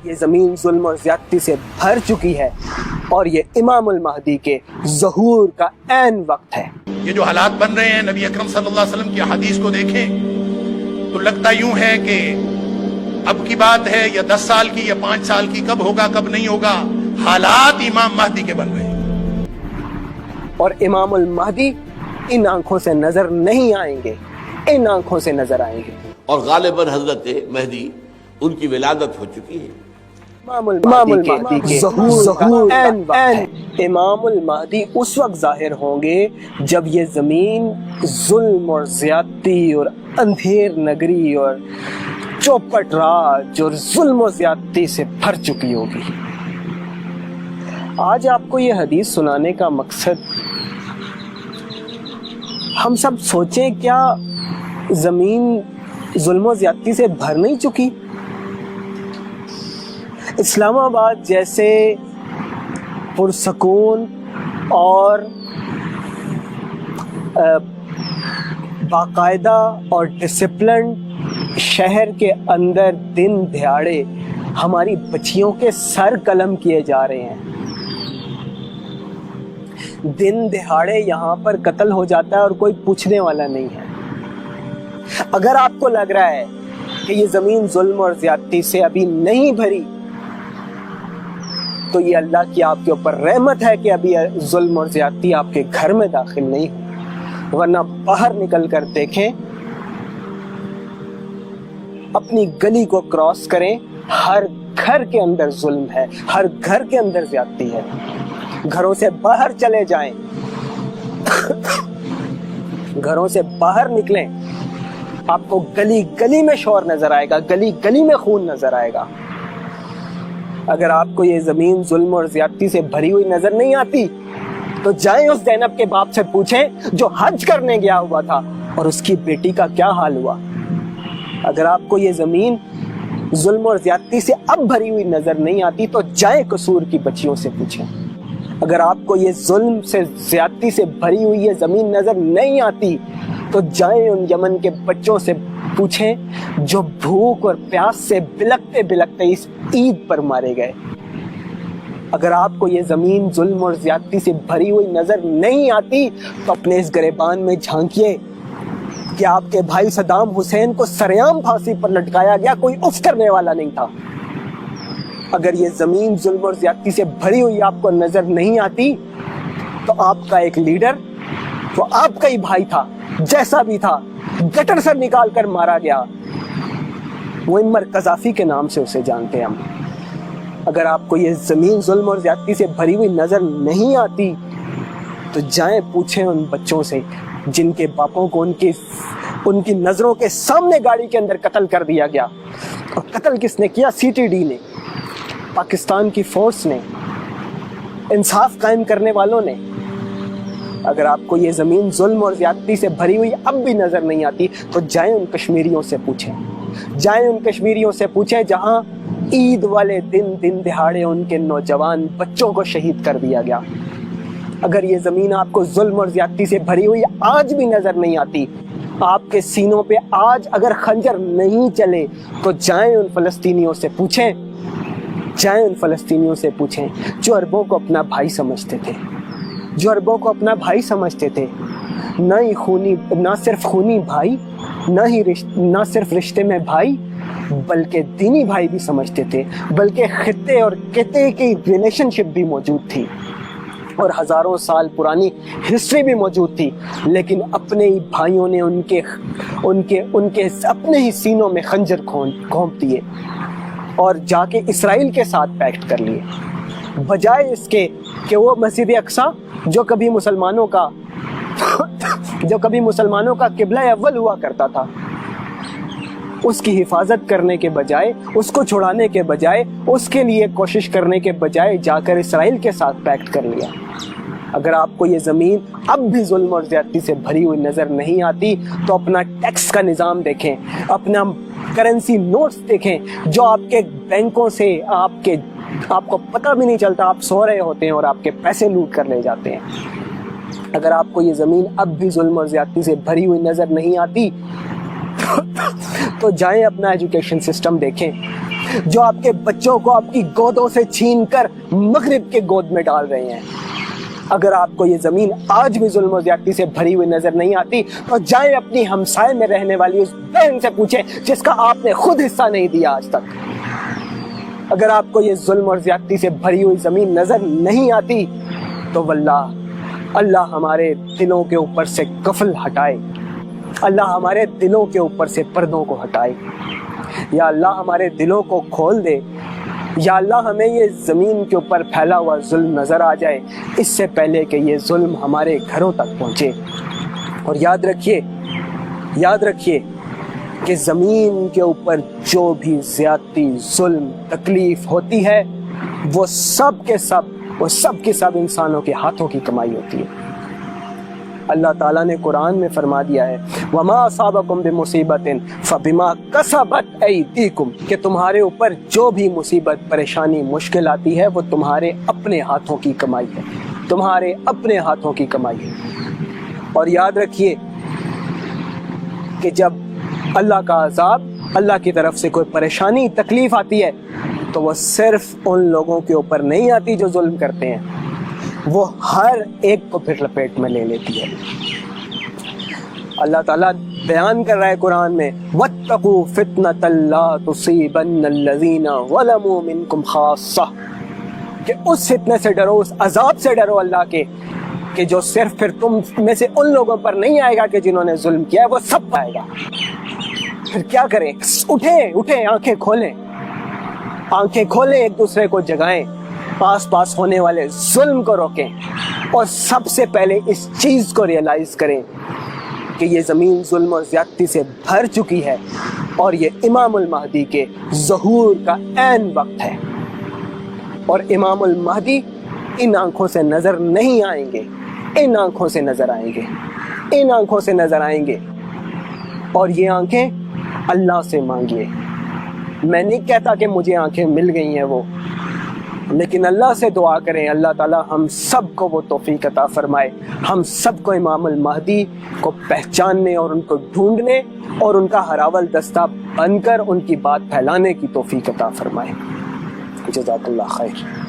یہ زمین ظلم اور زیادتی سے بھر چکی ہے اور یہ امام المہدی کے ظہور کا عین وقت ہے۔ یہ جو حالات بن رہے ہیں، نبی اکرم صلی اللہ علیہ وسلم کی حدیث کو دیکھیں تو لگتا یوں ہے کہ اب کی بات ہے یا 10 سال کی یا 5 سال کی، کب ہوگا کب نہیں ہوگا، حالات امام مہدی کے بن رہے ہیں۔ اور امام المہدی ان آنکھوں سے نظر نہیں آئیں گے، ان آنکھوں سے نظر آئیں گے۔ اور غالباً حضرت مہدی ان کی ولادت ہو چکی ہے۔ امام المہدی کے ظہور کا عین وقت ہے۔ امام المہدی اس وقت ظاہر ہوں گے جب یہ زمین ظلم اور زیادتی اور اندھیر نگری اور چوپٹ راج اور ظلم و زیادتی سے بھر چکی ہوگی۔ آج آپ کو یہ حدیث سنانے کا مقصد، ہم سب سوچیں کیا زمین ظلم و زیادتی سے بھر نہیں چکی؟ اسلام آباد جیسے پرسکون اور باقاعدہ اور ڈسپلن شہر کے اندر دن دہاڑے ہماری بچیوں کے سر قلم کیے جا رہے ہیں، دن دہاڑے یہاں پر قتل ہو جاتا ہے اور کوئی پوچھنے والا نہیں ہے۔ اگر آپ کو لگ رہا ہے کہ یہ زمین ظلم اور زیادتی سے ابھی نہیں بھری تو یہ اللہ کی آپ کے اوپر رحمت ہے کہ ابھی ظلم اور زیادتی آپ کے گھر میں داخل نہیں ہوئی، ورنہ باہر نکل کر دیکھیں، اپنی گلی کو کراس کریں، ہر گھر کے اندر ظلم ہے، ہر گھر کے اندر زیادتی ہے۔ گھروں سے باہر چلے جائیں، گھروں سے باہر نکلیں، آپ کو گلی گلی میں شور نظر آئے گا، گلی گلی میں خون نظر آئے گا۔ اگر آپ کو یہ زمین ظلم اور زیادتی سے بھری ہوئی نظر نہیں آتی تو جائیں اس زینب کے باپ سے پوچھیں جو حج کرنے گیا ہوا تھا اور اس کی بیٹی کا کیا حال ہوا۔ اگر آپ کو یہ زمین ظلم اور زیادتی سے اب بھری ہوئی نظر نہیں آتی تو جائیں قصور کی بچیوں سے پوچھیں۔ اگر آپ کو یہ ظلم سے زیادتی سے بھری ہوئی یہ زمین نظر نہیں آتی تو جائیں ان یمن کے بچوں سے پوچھیں جو بھوک اور پیاس سے بلکتے بلکتے اس عید پر مارے گئے۔ اگر آپ کو یہ زمین ظلم اور زیادتی سے بھری ہوئی نظر نہیں آتی تو اپنے اس گریبان میں جھانکیے کہ آپ کے بھائی صدام حسین کو سرعام پھانسی پر لٹکایا گیا، کوئی اف کرنے والا نہیں تھا۔ اگر یہ زمین ظلم اور زیادتی سے بھری ہوئی آپ کو نظر نہیں آتی تو آپ کا ایک لیڈر، وہ آپ کا ہی بھائی تھا، جیسا بھی تھا، گٹر سے نکال کر مارا گیا، معمر قذافی کے نام سے اسے جانتے ہیں ہم۔ اگر آپ کو یہ زمین ظلم اور زیادتی سے بھری ہوئی نظر نہیں آتی تو جائیں پوچھیں ان بچوں سے جن کے باپوں کو ان کی نظروں کے سامنے گاڑی کے اندر قتل کر دیا گیا۔ اور قتل کس نے کیا؟ سی ٹی ڈی نے، پاکستان کی فورس نے، انصاف قائم کرنے والوں نے۔ اگر آپ کو یہ زمین ظلم اور زیادتی سے بھری ہوئی اب بھی نظر نہیں آتی تو جائیں ان کشمیریوں سے پوچھیں، جائیں ان کشمیریوں سے پوچھیں جہاں عید والے دن دہاڑے ان کے نوجوان بچوں کو شہید کر دیا گیا۔ اگر یہ زمین آپ کو ظلم اور زیادتی سے بھری ہوئی آج بھی نظر نہیں آتی، آپ کے سینوں پہ آج اگر خنجر نہیں چلے تو جائیں ان فلسطینیوں سے پوچھیں، جائیں ان فلسطینیوں سے پوچھیں جو عربوں کو اپنا بھائی سمجھتے تھے، جو عربوں کو اپنا بھائی سمجھتے تھے، نہ صرف خونی بھائی، نہ صرف رشتے میں بھائی، بلکہ دینی بھائی بھی سمجھتے تھے، بلکہ خطے اور قطعے کی ریلیشن شپ بھی موجود تھی اور ہزاروں سال پرانی ہسٹری بھی موجود تھی، لیکن اپنے ہی بھائیوں نے ان کے اپنے ہی سینوں میں خنجر گھونپ دیے اور جا کے اسرائیل کے ساتھ پیکٹ کر لیے، بجائے اس کے کہ وہ مسجد اقصیٰ جو کبھی مسلمانوں کا قبلہ اول ہوا کرتا تھا، اس کی حفاظت کرنے کے بجائے، اس کو چھڑانے کے بجائے، اس کے لیے کوشش کرنے کے بجائے جا کر اسرائیل کے ساتھ پیکٹ کر لیا۔ اگر آپ کو یہ زمین اب بھی ظلم اور زیادتی سے بھری ہوئی نظر نہیں آتی تو اپنا ٹیکس کا نظام دیکھیں، اپنا کرنسی نوٹس دیکھیں جو آپ کے بینکوں سے آپ کو پتہ بھی نہیں چلتا، آپ سو رہے ہوتے ہیں اور آپ کے پیسے لوٹ کر لے جاتے ہیں۔ اگر آپ کو یہ زمین اب بھی ظلم اور زیادتی سے بھری ہوئی نظر نہیں آتی تو جائیں اپنا ایجوکیشن سسٹم دیکھیں، جو آپ کے بچوں کو آپ کی گودوں سے چھین کر مغرب کے گود میں ڈال رہے ہیں. اگر آپ کو یہ زمین آج بھی ظلم و زیادتی سے بھری ہوئی نظر نہیں آتی تو جائیں اپنی ہمسائے میں رہنے والی اس بہن سے پوچھیں جس کا آپ نے خود حصہ نہیں دیا آج تک. اگر آپ کو یہ ظلم اور زیادتی سے بھری ہوئی زمین نظر نہیں آتی تو واللہ اللہ ہمارے دلوں کے اوپر سے کفل ہٹائے, اللہ ہمارے دلوں کے اوپر سے پردوں کو ہٹائے. یا اللہ ہمارے دلوں کو کھول دے, یا اللہ ہمیں یہ زمین کے اوپر پھیلا ہوا ظلم نظر آ جائے اس سے پہلے کہ یہ ظلم ہمارے گھروں تک پہنچے. اور یاد رکھیے کہ زمین کے اوپر جو بھی زیادتی, ظلم, تکلیف ہوتی ہے وہ سب کے سب انسانوں کے ہاتھوں کی کمائی ہوتی ہے. اللہ تعالیٰ نے قرآن میں فرما دیا ہے وَمَا أَصَابَكُم بِمُصِيبَةٍ فَبِمَا كَسَبَتْ أَيْدِيكُمْ, کہ تمہارے اوپر جو بھی مصیبت, پریشانی, مشکل آتی ہے وہ تمہارے اپنے ہاتھوں کی کمائی ہے, تمہارے اپنے ہاتھوں کی کمائی ہے. اور یاد رکھیے کہ جب اللہ کا عذاب, اللہ کی طرف سے کوئی پریشانی, تکلیف آتی ہے تو وہ صرف ان لوگوں کے اوپر نہیں آتی جو ظلم کرتے ہیں, وہ ہر ایک کو پھر لپیٹ میں لے لیتی ہے. اللہ تعالیٰ بیان کر رہا ہے قرآن میں وَاتَّقُوا فِتْنَةً لَا تُصِيبَنَّ الَّذِينَ ظَلَمُوا مِنْكُمْ خَاصَّةً, کہ اس فتنے سے ڈرو, اس عذاب سے ڈرو اللہ کے, کہ جو صرف پھر تم میں سے ان لوگوں پر نہیں آئے گا کہ جنہوں نے ظلم کیا ہے, وہ سب آئے گا. پھر کیا کریں؟ اٹھیں, آنکھیں کھولیں, ایک دوسرے کو جگائیں, آس پاس ہونے والے ظلم کو روکیں, اور سب سے پہلے اس چیز کو ریئلائز کریں کہ یہ زمین ظلم اور زیادتی سے بھر چکی ہے اور یہ امام المہدی کے ظہور کا عین وقت ہے. اور امام المہدی ان آنکھوں سے نظر نہیں آئیں گے, ان آنکھوں سے نظر آئیں گے, اور یہ آنکھیں اللہ سے مانگیے. میں نہیں کہتا کہ مجھے آنکھیں مل گئی ہیں وہ, لیکن اللہ سے دعا کریں اللہ تعالیٰ ہم سب کو وہ توفیق عطا فرمائے, ہم سب کو امام المہدی کو پہچاننے اور ان کو ڈھونڈنے اور ان کا ہراول دستہ بن کر ان کی بات پھیلانے کی توفیق عطا فرمائے. جزاک اللہ خیر.